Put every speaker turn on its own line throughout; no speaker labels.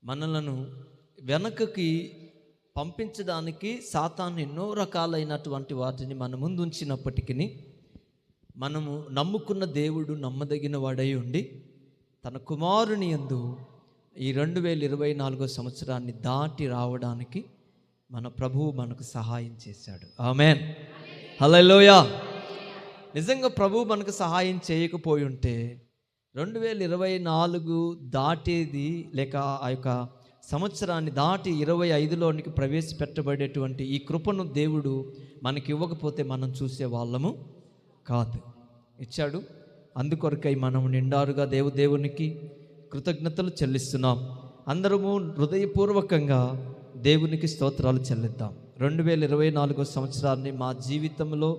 మనలను వెనకకి పంపించడానికి సాతాను ఎన్నో రకాలైనటువంటి వాటిని మన ముందు ఉంచినప్పటికీ మనము నమ్ముకున్న దేవుడు నమ్మదగిన వాడై ఉండి తన కుమారుని యందు ఈ 2024 సంవత్సరాన్ని దాటి రావడానికి మన ప్రభువు మనకు సహాయం చేశాడు. ఆమేన్, హల్లెలూయా. నిజంగా ప్రభువు మనకు సహాయం చేయకపోయి ఉంటే 2024 దాటేది, లేక ఆ యొక్క సంవత్సరాన్ని దాటి 25లోనికి ప్రవేశపెట్టబడేటువంటి ఈ కృపను దేవుడు మనకి ఇవ్వకపోతే మనం చూసే వాళ్ళము కాదు. ఇచ్చాడు. అందుకొరకై మనం నిండారుగా దేవునికి కృతజ్ఞతలు చెల్లిస్తున్నాం. అందరము హృదయపూర్వకంగా దేవునికి స్తోత్రాలు చెల్లిద్దాం. 2024 సంవత్సరాన్ని మా జీవితంలో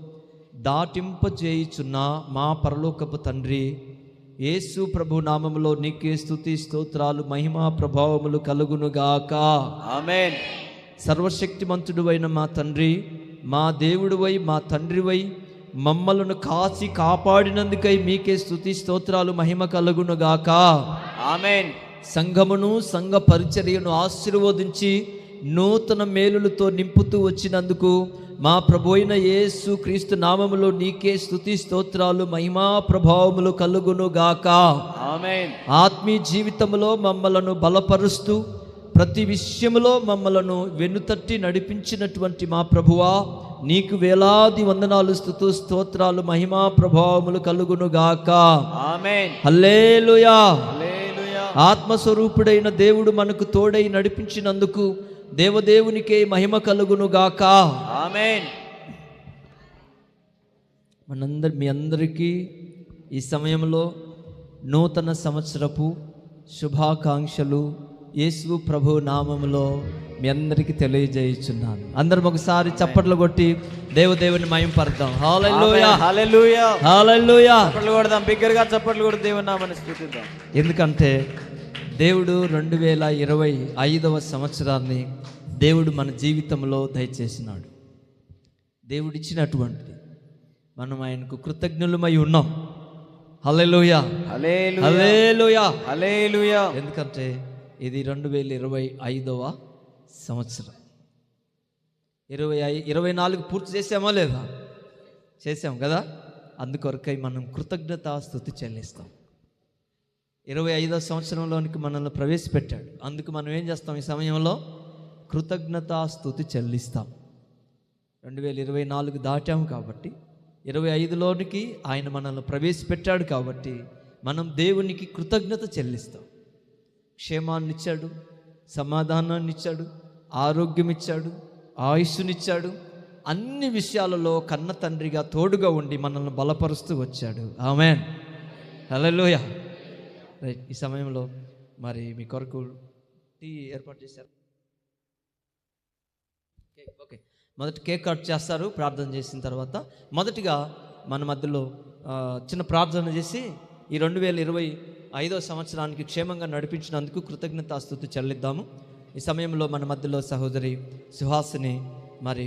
దాటింపజేయుచున్న మా పరలోకపు తండ్రి, యేసు ప్రభు నామములో నీకే స్తుతి స్తోత్రాలు మహిమా ప్రభావములు కలుగునుగాక.
ఆమేన్.
సర్వశక్తిమంతుడు అయిన మా తండ్రి, మా దేవుడివై మా తండ్రివై మమ్మలను కాచి కాపాడినందుకై మీకే స్తుతి స్తోత్రాలు మహిమ కలుగునుగాక.
ఆమేన్.
సంఘమును సంఘ పరిచర్యను ఆశీర్వదించి నూతన మేలులతో నింపుతూ వచ్చినందుకు మా ప్రభు అయిన యేసు క్రీస్తు నామములో నీకే స్తుతి స్తోత్రాలు మహిమా ప్రభావములు కలుగునుగాక.
ఆమేన్.
ఆత్మీయ జీవితంలో మమ్మలను బలపరుస్తూ ప్రతి విషయములో మమ్మలను వెన్నుతట్టి నడిపించినటువంటి మా ప్రభువా, నీకు వేలాది వందనాలు, స్తుతి స్తోత్రాలు మహిమా ప్రభావములు కలుగునుగాక.
ఆమేన్.
హల్లెలూయా.
హల్లెలూయా.
ఆత్మస్వరూపుడైన దేవుడు మనకు తోడై నడిపించినందుకు దేవదేవునికే మహిమ కలుగునుగాక.
ఆమేన్.
మీ అందరికీ ఈ సమయంలో నూతన సంవత్సరపు శుభాకాంక్షలు యేసు ప్రభు నామములో మీ అందరికీ తెలియజేయుచున్నాను. అందరం ఒకసారి చప్పట్లు కొట్టి దేవుని మహిమపడదాం. హల్లెలూయా,
హల్లెలూయా,
హల్లెలూయా.
చప్పట్లు కొడదాం, బిగ్గరగా చప్పట్లు కొట్టి దేవుని నామాన్ని స్తుతిద్దాం.
ఎందుకంటే దేవుడు 2025వ సంవత్సరాన్ని దేవుడు మన జీవితంలో దయచేసినాడు. దేవుడిచ్చినటువంటిది మనం ఆయనకు కృతజ్ఞులమై ఉన్నాం. హల్లెలూయా,
హల్లెలూయా,
హల్లెలూయా,
హల్లెలూయా.
ఎందుకంటే ఇది 2025వ సంవత్సరం. 24 పూర్తి చేసామా లేదా? చేసాం కదా. అందుకొరకై మనం కృతజ్ఞతా స్తుతి చెల్లిస్తాం. 25వ సంవత్సరంలోనికి మనల్ని ప్రవేశపెట్టాడు. అందుకు మనం ఏం చేస్తాం? ఈ సమయంలో కృతజ్ఞతా స్తుతి చెల్లిస్తాం. 2024 దాటాము కాబట్టి 25లోనికి ఆయన మనల్ని ప్రవేశపెట్టాడు కాబట్టి మనం దేవునికి కృతజ్ఞత చెల్లిస్తాం. క్షేమాన్ని ఇచ్చాడు, సమాధానాన్ని ఇచ్చాడు, ఆరోగ్యం ఇచ్చాడు, ఆయుష్నిచ్చాడు. అన్ని విషయాలలో కన్న తండ్రిగా తోడుగా ఉండి మనల్ని బలపరుస్తూ వచ్చాడు. ఆమేన్, హల్లెలూయా. రైట్. ఈ సమయంలో మరి మీ కొరకు టీ ఏర్పాటు చేశారు. ఓకే, మొదటి కేక్ కట్ చేస్తారు ప్రార్థన చేసిన తర్వాత. మొదటిగా మన మధ్యలో చిన్న ప్రార్థన చేసి ఈ 2025వ సంవత్సరానికి క్షేమంగా నడిపించినందుకు కృతజ్ఞతాస్తుతి చెల్లిద్దాము. ఈ సమయంలో మన మధ్యలో సహోదరి సుహాసిని మరి